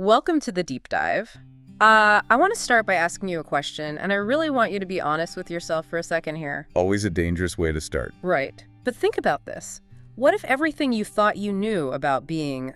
Welcome to the deep dive. I want to start by asking you a question, and I really want you to be honest with yourself for a second here. Always a dangerous way to start. Right. But think about this. What if everything you thought you knew about being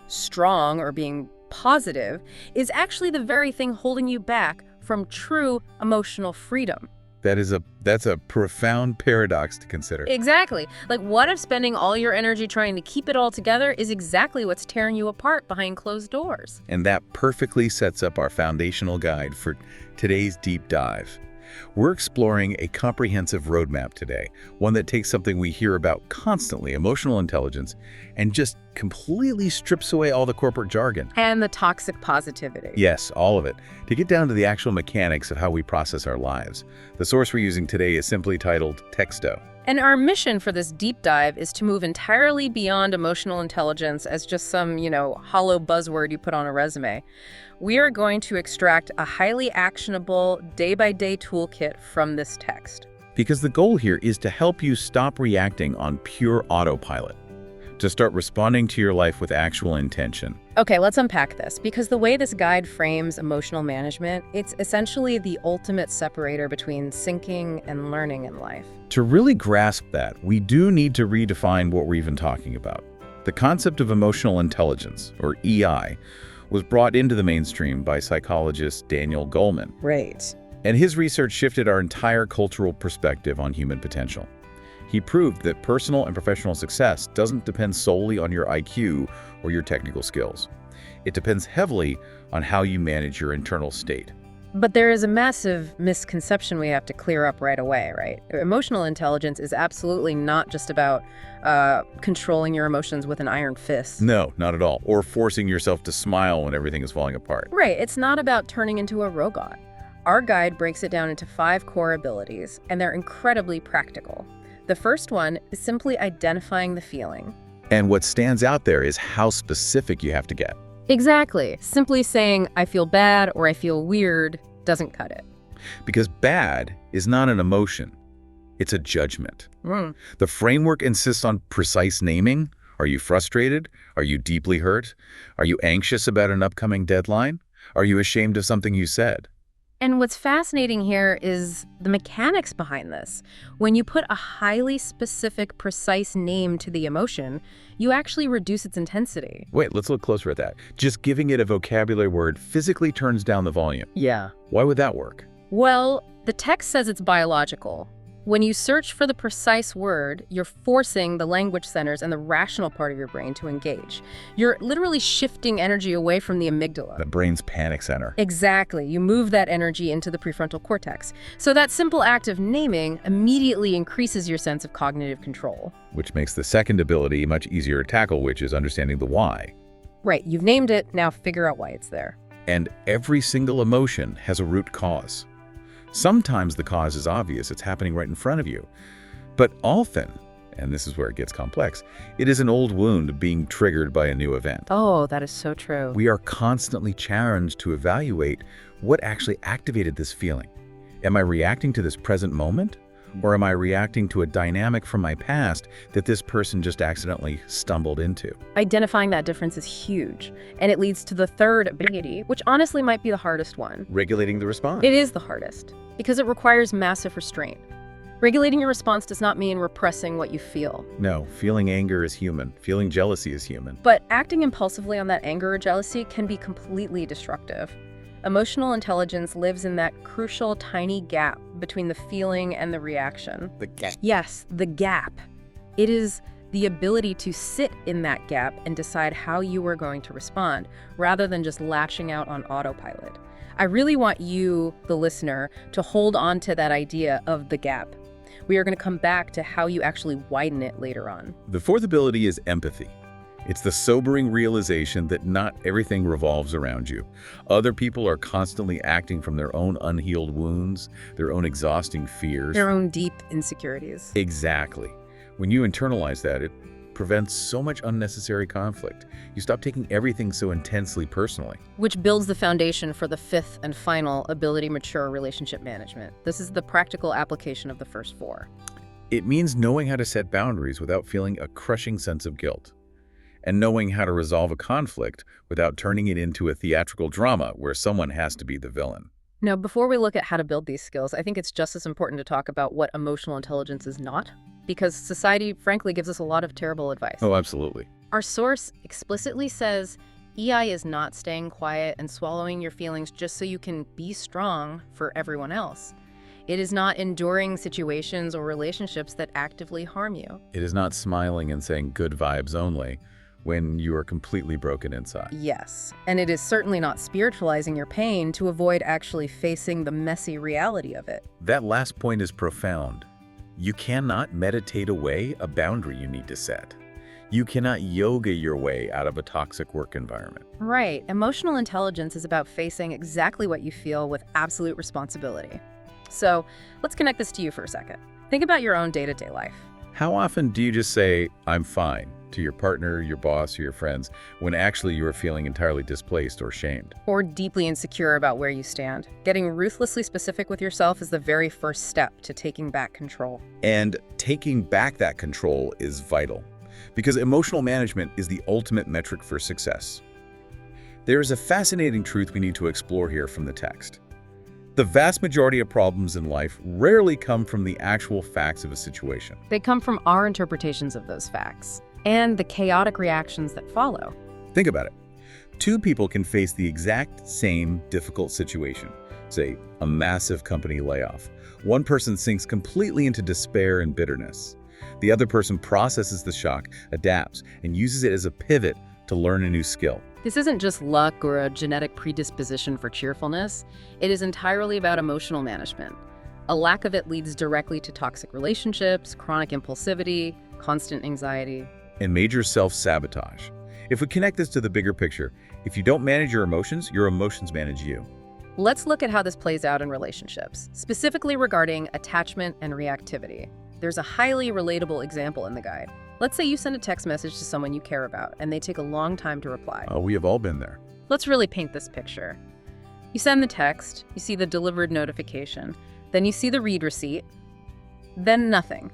strong or being positive is actually the very thing holding you back from true emotional freedom? That's a profound paradox to consider. Exactly. Like, what if spending all your energy trying to keep it all together is exactly what's tearing you apart behind closed doors? And that perfectly sets up our foundational guide for today's deep dive. We're exploring a comprehensive roadmap today, one that takes something we hear about constantly, emotional intelligence, and just completely strips away all the corporate jargon. And the toxic positivity. Yes, all of it, to get down to the actual mechanics of how we process our lives. The source we're using today is simply titled Texto. And our mission for this deep dive is to move entirely beyond emotional intelligence as just some, hollow buzzword you put on a resume. We are going to extract a highly actionable, day-by-day toolkit from this text. Because the goal here is to help you stop reacting on pure autopilot, to start responding to your life with actual intention. Okay, let's unpack this, because the way this guide frames emotional management, it's essentially the ultimate separator between sinking and learning in life. To really grasp that, we do need to redefine what we're even talking about. The concept of emotional intelligence, or EI, was brought into the mainstream by psychologist Daniel Goleman. Right. And his research shifted our entire cultural perspective on human potential. He proved that personal and professional success doesn't depend solely on your IQ or your technical skills. It depends heavily on how you manage your internal state. But there is a massive misconception we have to clear up right away, right? Emotional intelligence is absolutely not just about controlling your emotions with an iron fist. No, not at all. Or forcing yourself to smile when everything is falling apart. Right. It's not about turning into a robot. Our guide breaks it down into 5 core abilities, and they're incredibly practical. The first one is simply identifying the feeling. And what stands out there is how specific you have to get. Exactly. Simply saying, I feel bad or I feel weird doesn't cut it. Because bad is not an emotion. It's a judgment. The framework insists on precise naming. Are you frustrated? Are you deeply hurt? Are you anxious about an upcoming deadline? Are you ashamed of something you said? And what's fascinating here is the mechanics behind this. When you put a highly specific, precise name to the emotion, you actually reduce its intensity. Wait, let's look closer at that. Just giving it a vocabulary word physically turns down the volume. Yeah. Why would that work? Well, the text says it's biological. When you search for the precise word, you're forcing the language centers and the rational part of your brain to engage. You're literally shifting energy away from the amygdala. The brain's panic center. Exactly. You move that energy into the prefrontal cortex. So that simple act of naming immediately increases your sense of cognitive control. Which makes the second ability much easier to tackle, which is understanding the why. Right. You've named it. Now figure out why it's there. And every single emotion has a root cause. Sometimes the cause is obvious, it's happening right in front of you. But often, and this is where it gets complex, it is an old wound being triggered by a new event. Oh, that is so true. We are constantly challenged to evaluate what actually activated this feeling. Am I reacting to this present moment? Or am I reacting to a dynamic from my past that this person just accidentally stumbled into? Identifying that difference is huge. And it leads to the third ability, which honestly might be the hardest one. Regulating the response. It is the hardest, because it requires massive restraint. Regulating your response does not mean repressing what you feel. No, feeling anger is human. Feeling jealousy is human. But acting impulsively on that anger or jealousy can be completely destructive. Emotional intelligence lives in that crucial tiny gap between the feeling and the reaction. The gap. Yes, the gap. It is the ability to sit in that gap and decide how you are going to respond, rather than just lashing out on autopilot. I really want you, the listener, to hold on to that idea of the gap. We are going to come back to how you actually widen it later on. The fourth ability is empathy. It's the sobering realization that not everything revolves around you. Other people are constantly acting from their own unhealed wounds, their own exhausting fears. Their own deep insecurities. Exactly. When you internalize that, it prevents so much unnecessary conflict. You stop taking everything so intensely personally. Which builds the foundation for the fifth and final ability, mature relationship management. This is the practical application of the first 4. It means knowing how to set boundaries without feeling a crushing sense of guilt. and knowing how to resolve a conflict without turning it into a theatrical drama where someone has to be the villain. Now, before we look at how to build these skills, I think it's just as important to talk about what emotional intelligence is not, because society, frankly, gives us a lot of terrible advice. Oh, absolutely. Our source explicitly says EI is not staying quiet and swallowing your feelings just so you can be strong for everyone else. It is not enduring situations or relationships that actively harm you. It is not smiling and saying good vibes only when you are completely broken inside. Yes, and it is certainly not spiritualizing your pain to avoid actually facing the messy reality of it. That last point is profound. You cannot meditate away a boundary you need to set. You cannot yoga your way out of a toxic work environment. Right. Emotional intelligence is about facing exactly what you feel with absolute responsibility. So let's connect this to you for a second. Think about your own day-to-day life. How often do you just say, "I'm fine," to your partner, your boss, or your friends, when actually you are feeling entirely displaced or shamed? Or deeply insecure about where you stand? Getting ruthlessly specific with yourself is the very first step to taking back control. And taking back that control is vital, because emotional management is the ultimate metric for success. There is a fascinating truth we need to explore here from the text. The vast majority of problems in life rarely come from the actual facts of a situation. They come from our interpretations of those facts and the chaotic reactions that follow. Think about it. Two people can face the exact same difficult situation, say a massive company layoff. One person sinks completely into despair and bitterness. The other person processes the shock, adapts, and uses it as a pivot to learn a new skill. This isn't just luck or a genetic predisposition for cheerfulness. It is entirely about emotional management. A lack of it leads directly to toxic relationships, chronic impulsivity, constant anxiety, And major self-sabotage. If we connect this to the bigger picture, if you don't manage your emotions manage you. Let's look at how this plays out in relationships, specifically regarding attachment and reactivity. There's a highly relatable example in the guide. Let's say you send a text message to someone you care about, and they take a long time to reply. We have all been there. Let's really paint this picture. You send the text, you see the delivered notification, then you see the read receipt, then nothing.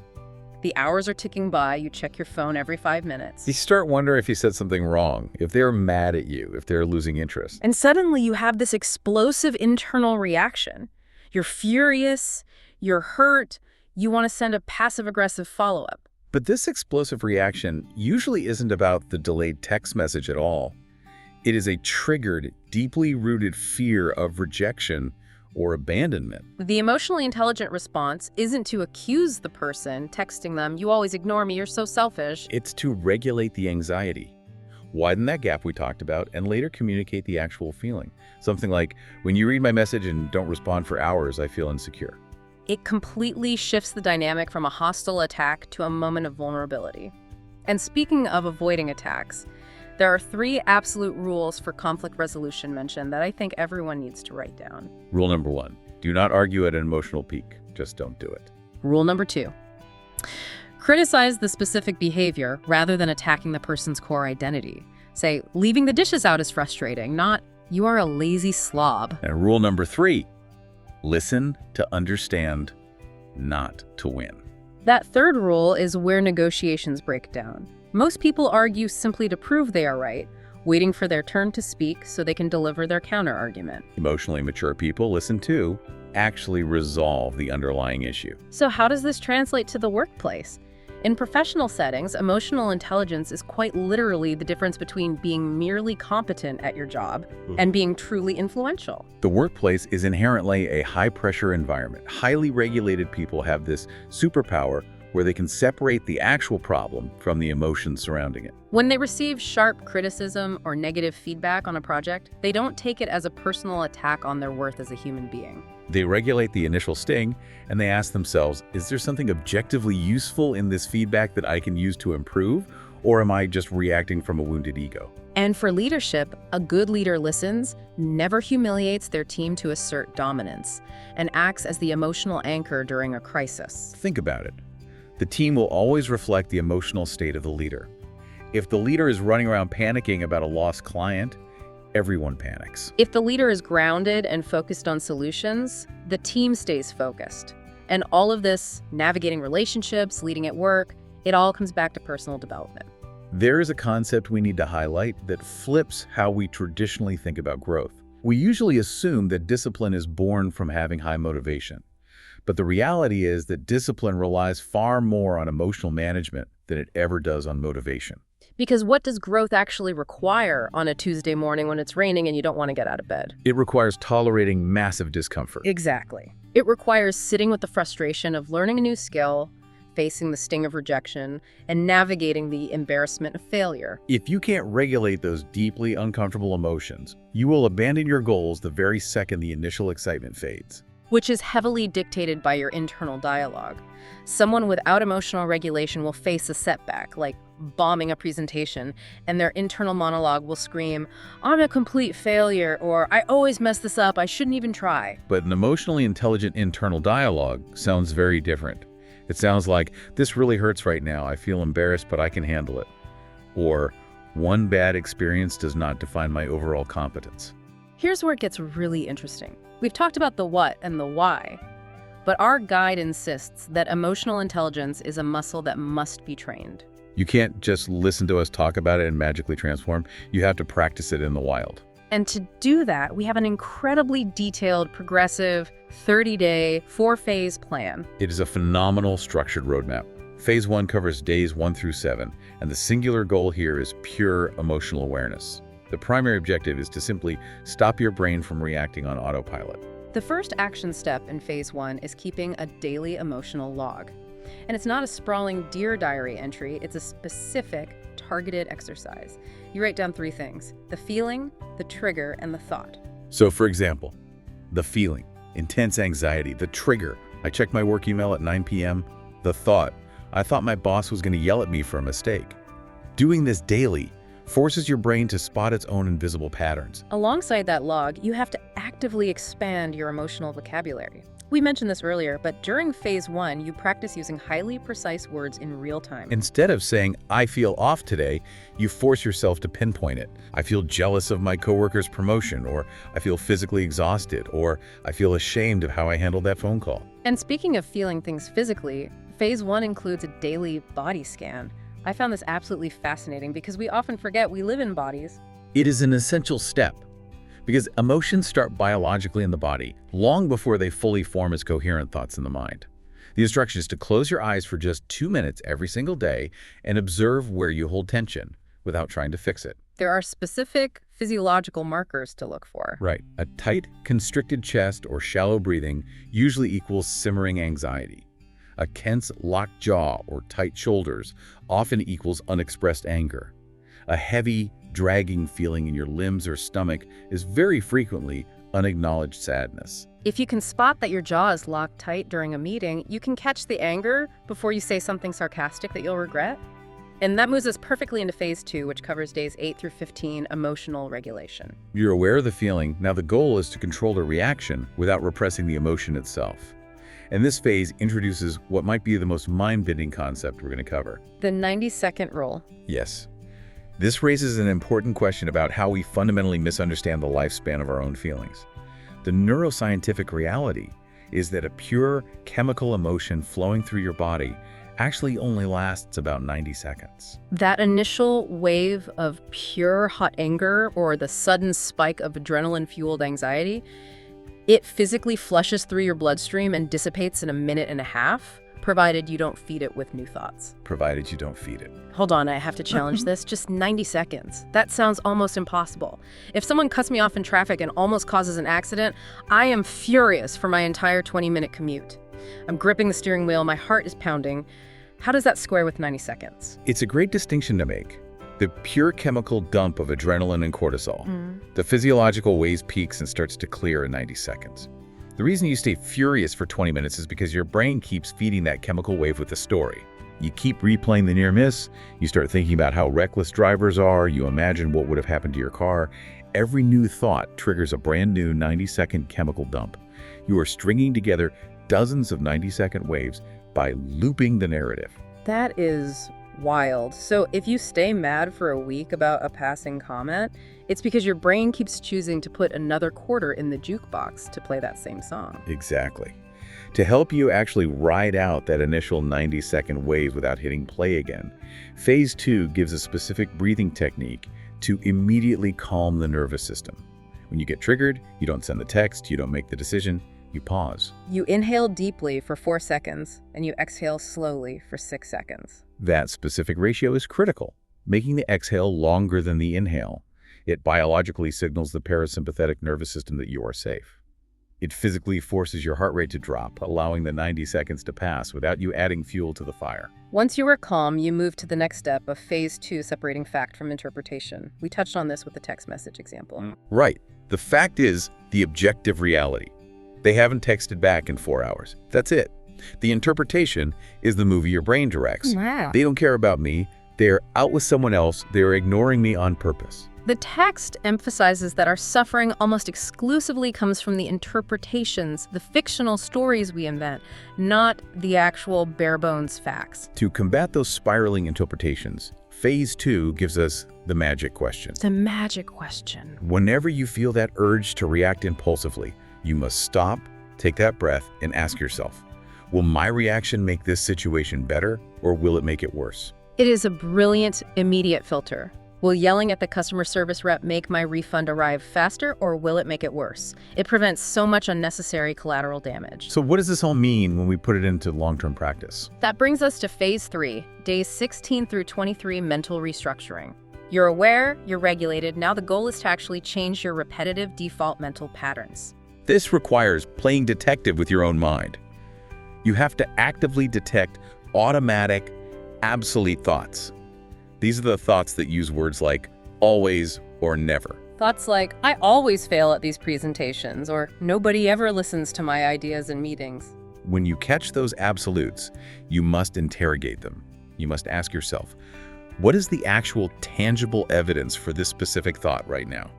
The hours are ticking by, you check your phone every 5 minutes. You start wondering if you said something wrong, if they're mad at you, if they're losing interest. And suddenly you have this explosive internal reaction. You're furious, you're hurt, you want to send a passive-aggressive follow-up. But this explosive reaction usually isn't about the delayed text message at all. It is a triggered, deeply rooted fear of rejection or abandonment. The emotionally intelligent response isn't to accuse the person texting them, "You always ignore me, you're so selfish." It's to regulate the anxiety, widen that gap we talked about, and later communicate the actual feeling. Something like, "When you read my message and don't respond for hours, I feel insecure." It completely shifts the dynamic from a hostile attack to a moment of vulnerability. And speaking of avoiding attacks, there are 3 absolute rules for conflict resolution mentioned that I think everyone needs to write down. Rule number 1, do not argue at an emotional peak. Just don't do it. Rule number 2, criticize the specific behavior rather than attacking the person's core identity. Say, leaving the dishes out is frustrating, not, "You are a lazy slob." And rule number 3, listen to understand, not to win. That third rule is where negotiations break down. Most people argue simply to prove they are right, waiting for their turn to speak so they can deliver their counter-argument. Emotionally mature people listen to, actually resolve the underlying issue. So how does this translate to the workplace? In professional settings, emotional intelligence is quite literally the difference between being merely competent at your job and being truly influential. The workplace is inherently a high-pressure environment. Highly regulated people have this superpower where they can separate the actual problem from the emotions surrounding it. When they receive sharp criticism or negative feedback on a project, they don't take it as a personal attack on their worth as a human being. They regulate the initial sting, and they ask themselves, is there something objectively useful in this feedback that I can use to improve, or am I just reacting from a wounded ego? And for leadership, a good leader listens, never humiliates their team to assert dominance, and acts as the emotional anchor during a crisis. Think about it. The team will always reflect the emotional state of the leader. If the leader is running around panicking about a lost client, everyone panics. If the leader is grounded and focused on solutions, the team stays focused. And all of this, navigating relationships, leading at work, it all comes back to personal development. There is a concept we need to highlight that flips how we traditionally think about growth. We usually assume that discipline is born from having high motivation. But the reality is that discipline relies far more on emotional management than it ever does on motivation. Because what does growth actually require on a Tuesday morning when it's raining and you don't want to get out of bed? It requires tolerating massive discomfort. Exactly. It requires sitting with the frustration of learning a new skill, facing the sting of rejection, and navigating the embarrassment of failure. If you can't regulate those deeply uncomfortable emotions, you will abandon your goals the very second the initial excitement fades. Which is heavily dictated by your internal dialogue. Someone without emotional regulation will face a setback, like bombing a presentation, and their internal monologue will scream, "I'm a complete failure," or "I always mess this up, I shouldn't even try." But an emotionally intelligent internal dialogue sounds very different. It sounds like, "This really hurts right now, I feel embarrassed, but I can handle it." Or, "One bad experience does not define my overall competence." Here's where it gets really interesting. We've talked about the what and the why, but our guide insists that emotional intelligence is a muscle that must be trained. You can't just listen to us talk about it and magically transform. You have to practice it in the wild. And to do that, we have an incredibly detailed, progressive, 30-day, 4-phase plan. It is a phenomenal structured roadmap. Phase 1 covers days 1 through 7, and the singular goal here is pure emotional awareness. The primary objective is to simply stop your brain from reacting on autopilot. The first action step in Phase 1 is keeping a daily emotional log. And it's not a sprawling Dear Diary entry, it's a specific, targeted exercise. You write down 3 things: the feeling, the trigger, and the thought. So for example, the feeling, intense anxiety; the trigger, I checked my work email at 9 p.m. The thought, I thought my boss was going to yell at me for a mistake. Doing this daily forces your brain to spot its own invisible patterns. Alongside that log, you have to actively expand your emotional vocabulary. We mentioned this earlier, but during Phase 1, you practice using highly precise words in real time. Instead of saying, "I feel off today," you force yourself to pinpoint it. I feel jealous of my coworker's promotion, or I feel physically exhausted, or I feel ashamed of how I handled that phone call. And speaking of feeling things physically, Phase 1 includes a daily body scan. I found this absolutely fascinating because we often forget we live in bodies. It is an essential step because emotions start biologically in the body long before they fully form as coherent thoughts in the mind. The instruction is to close your eyes for just 2 minutes every single day and observe where you hold tension without trying to fix it. There are specific physiological markers to look for. Right. A tight, constricted chest or shallow breathing usually equals simmering anxiety. A tense, locked jaw or tight shoulders often equals unexpressed anger. A heavy, dragging feeling in your limbs or stomach is very frequently unacknowledged sadness. If you can spot that your jaw is locked tight during a meeting, you can catch the anger before you say something sarcastic that you'll regret. And that moves us perfectly into Phase 2, which covers days 8 through 15, emotional regulation. You're aware of the feeling. Now the goal is to control the reaction without repressing the emotion itself. And this phase introduces what might be the most mind-bending concept we're going to cover. The 90-second rule. Yes. This raises an important question about how we fundamentally misunderstand the lifespan of our own feelings. The neuroscientific reality is that a pure chemical emotion flowing through your body actually only lasts about 90 seconds. That initial wave of pure hot anger or the sudden spike of adrenaline-fueled anxiety, it physically flushes through your bloodstream and dissipates in a minute and a half, provided you don't feed it with new thoughts. Provided you don't feed it. Hold on, I have to challenge this. Just 90 seconds. That sounds almost impossible. If someone cuts me off in traffic and almost causes an accident, I am furious for my entire 20-minute commute. I'm gripping the steering wheel, my heart is pounding. How does that square with 90 seconds? It's a great distinction to make. The pure chemical dump of adrenaline and cortisol. The physiological wave peaks and starts to clear in 90 seconds. The reason you stay furious for 20 minutes is because your brain keeps feeding that chemical wave with a story. You keep replaying the near miss, you start thinking about how reckless drivers are, you imagine what would have happened to your car. Every new thought triggers a brand new 90-second chemical dump. You are stringing together dozens of 90-second waves by looping the narrative. That is wild. So if you stay mad for a week about a passing comment, it's because your brain keeps choosing to put another quarter in the jukebox to play that same song. Exactly. To help you actually ride out that initial 90-second wave without hitting play again, Phase 2 gives a specific breathing technique to immediately calm the nervous system. When you get triggered, you don't send the text, you don't make the decision, you pause. You inhale deeply for 4 seconds, and you exhale slowly for 6 seconds. That specific ratio is critical, making the exhale longer than the inhale. It biologically signals the parasympathetic nervous system that you are safe. It physically forces your heart rate to drop, allowing the 90 seconds to pass without you adding fuel to the fire. Once you are calm, you move to the next step of Phase 2, separating fact from interpretation. We touched on this with the text message example. Right. The fact is the objective reality. They haven't texted back in 4 hours. That's it. The interpretation is the movie your brain directs. Wow. They don't care about me. They're out with someone else. They're ignoring me on purpose. The text emphasizes that our suffering almost exclusively comes from the interpretations, the fictional stories we invent, not the actual bare-bones facts. To combat those spiraling interpretations, Phase 2 gives us the magic question. The magic question. Whenever you feel that urge to react impulsively, you must stop, take that breath, and ask yourself, will my reaction make this situation better, or will it make it worse? It is a brilliant, immediate filter. Will yelling at the customer service rep make my refund arrive faster, or will it make it worse? It prevents so much unnecessary collateral damage. So what does this all mean when we put it into long-term practice? That brings us to Phase 3, days 16 through 23, mental restructuring. You're aware, you're regulated. Now the goal is to actually change your repetitive default mental patterns. This requires playing detective with your own mind. You have to actively detect automatic, obsolete thoughts. These are the thoughts that use words like always or never. Thoughts like, I always fail at these presentations, or nobody ever listens to my ideas in meetings. When you catch those absolutes, you must interrogate them. You must ask yourself, what is the actual tangible evidence for this specific thought right now?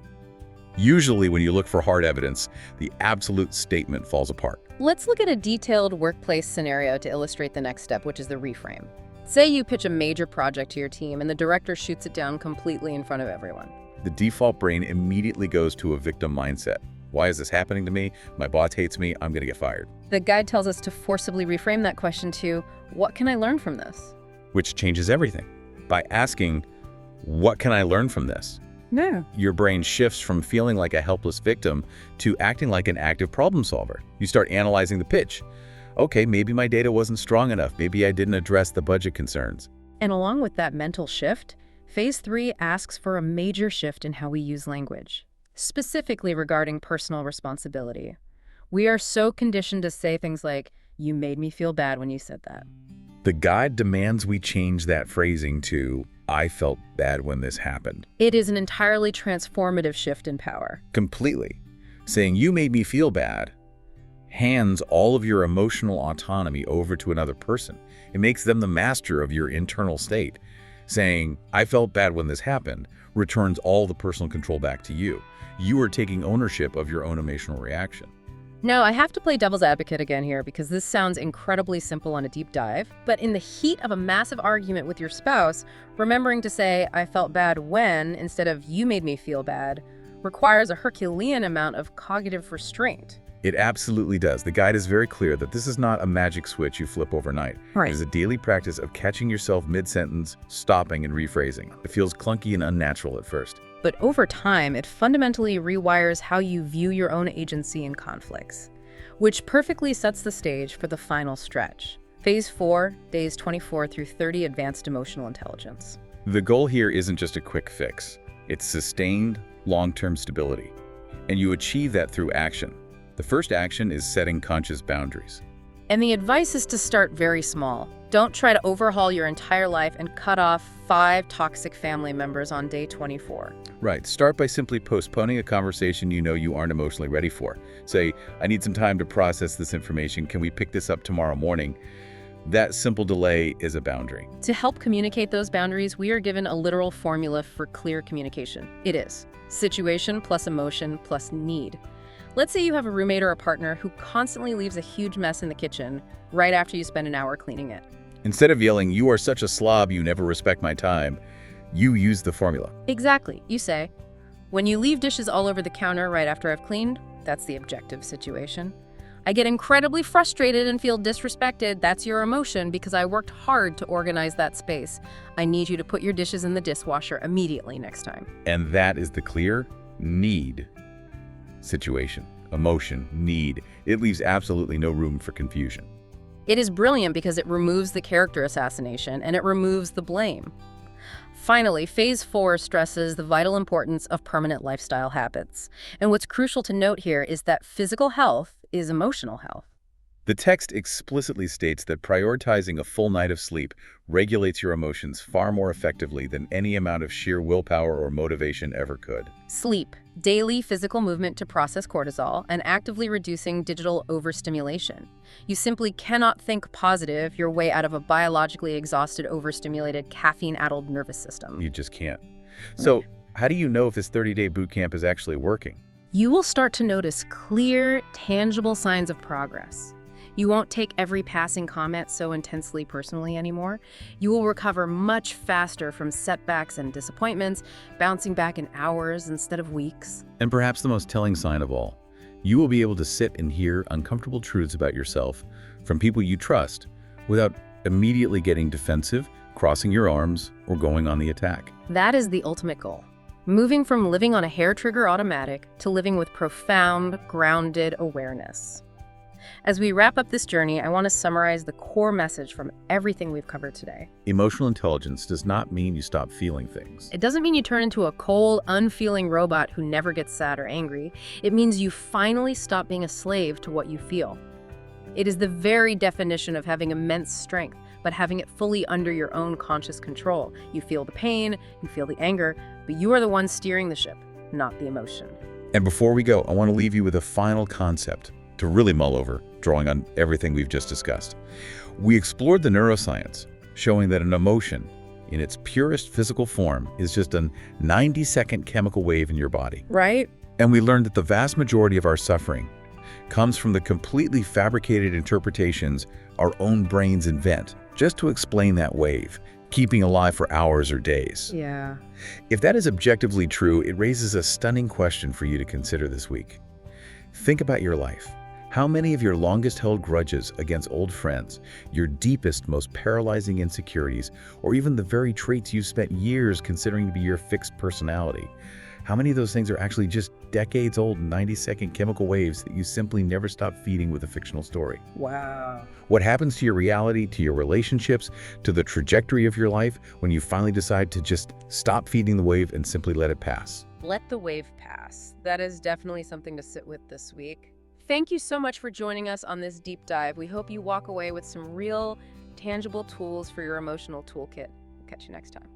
Usually when you look for hard evidence, the absolute statement falls apart. Let's look at a detailed workplace scenario to illustrate the next step, which is the reframe. Say you pitch a major project to your team and the director shoots it down completely in front of everyone. The default brain immediately goes to a victim mindset. Why is this happening to me? My boss hates me. I'm going to get fired. The guide tells us to forcibly reframe that question to, what can I learn from this? Which changes everything. By asking, what can I learn from this? No. Your brain shifts from feeling like a helpless victim to acting like an active problem solver. You start analyzing the pitch. Okay, maybe my data wasn't strong enough. Maybe I didn't address the budget concerns. And along with that mental shift, Phase 3 asks for a major shift in how we use language, specifically regarding personal responsibility. We are so conditioned to say things like, you made me feel bad when you said that. The guide demands we change that phrasing to, I felt bad when this happened. It is an entirely transformative shift in power. Completely. Saying you made me feel bad hands all of your emotional autonomy over to another person. It makes them the master of your internal state. Saying, I felt bad when this happened, returns all the personal control back to you. You are taking ownership of your own emotional reaction. Now, I have to play devil's advocate again here because this sounds incredibly simple on a deep dive, but in the heat of a massive argument with your spouse, remembering to say, I felt bad when, instead of you made me feel bad, requires a Herculean amount of cognitive restraint. It absolutely does. The guide is very clear that this is not a magic switch you flip overnight. Right. It is a daily practice of catching yourself mid-sentence, stopping and rephrasing. It feels clunky and unnatural at first. But over time, it fundamentally rewires how you view your own agency in conflicts, which perfectly sets the stage for the final stretch. Phase 4, days 24 through 30, advanced emotional intelligence. The goal here isn't just a quick fix. It's sustained, long-term stability. And you achieve that through action. The first action is setting conscious boundaries. And the advice is to start very small. Don't try to overhaul your entire life and cut off 5 toxic family members on day 24. Right. Start by simply postponing a conversation you know you aren't emotionally ready for. Say, I need some time to process this information. Can we pick this up tomorrow morning? That simple delay is a boundary. To help communicate those boundaries, we are given a literal formula for clear communication. It is situation plus emotion plus need. Let's say you have a roommate or a partner who constantly leaves a huge mess in the kitchen right after you spend an hour cleaning it. Instead of yelling, you are such a slob, you never respect my time, you use the formula. Exactly. You say, when you leave dishes all over the counter right after I've cleaned, that's the objective situation. I get incredibly frustrated and feel disrespected. That's your emotion because I worked hard to organize that space. I need you to put your dishes in the dishwasher immediately next time. And that is the clear need situation. Emotion, need. It leaves absolutely no room for confusion. It is brilliant because it removes the character assassination and it removes the blame. Finally, Phase 4 stresses the vital importance of permanent lifestyle habits. And what's crucial to note here is that physical health is emotional health. The text explicitly states that prioritizing a full night of sleep regulates your emotions far more effectively than any amount of sheer willpower or motivation ever could. Sleep, daily physical movement to process cortisol, and actively reducing digital overstimulation. You simply cannot think positive your way out of a biologically exhausted, overstimulated, caffeine-addled nervous system. You just can't. So, how do you know if this 30-day boot camp is actually working? You will start to notice clear, tangible signs of progress. You won't take every passing comment so intensely personally anymore. You will recover much faster from setbacks and disappointments, bouncing back in hours instead of weeks. And perhaps the most telling sign of all, you will be able to sit and hear uncomfortable truths about yourself from people you trust without immediately getting defensive, crossing your arms, or going on the attack. That is the ultimate goal. Moving from living on a hair-trigger automatic to living with profound, grounded awareness. As we wrap up this journey, I want to summarize the core message from everything we've covered today. Emotional intelligence does not mean you stop feeling things. It doesn't mean you turn into a cold, unfeeling robot who never gets sad or angry. It means you finally stop being a slave to what you feel. It is the very definition of having immense strength, but having it fully under your own conscious control. You feel the pain, you feel the anger, but you are the one steering the ship, not the emotion. And before we go, I want to leave you with a final concept to really mull over, drawing on everything we've just discussed. We explored the neuroscience, showing that an emotion, in its purest physical form, is just a 90-second chemical wave in your body. Right? And we learned that the vast majority of our suffering comes from the completely fabricated interpretations our own brains invent just to explain that wave, keeping alive for hours or days. Yeah. If that is objectively true, it raises a stunning question for you to consider this week. Think about your life. How many of your longest-held grudges against old friends, your deepest, most paralyzing insecurities, or even the very traits you've spent years considering to be your fixed personality, how many of those things are actually just decades-old 90-second chemical waves that you simply never stop feeding with a fictional story? Wow. What happens to your reality, to your relationships, to the trajectory of your life when you finally decide to just stop feeding the wave and simply let it pass? Let the wave pass. That is definitely something to sit with this week. Thank you so much for joining us on this deep dive. We hope you walk away with some real, tangible tools for your emotional toolkit. Catch you next time.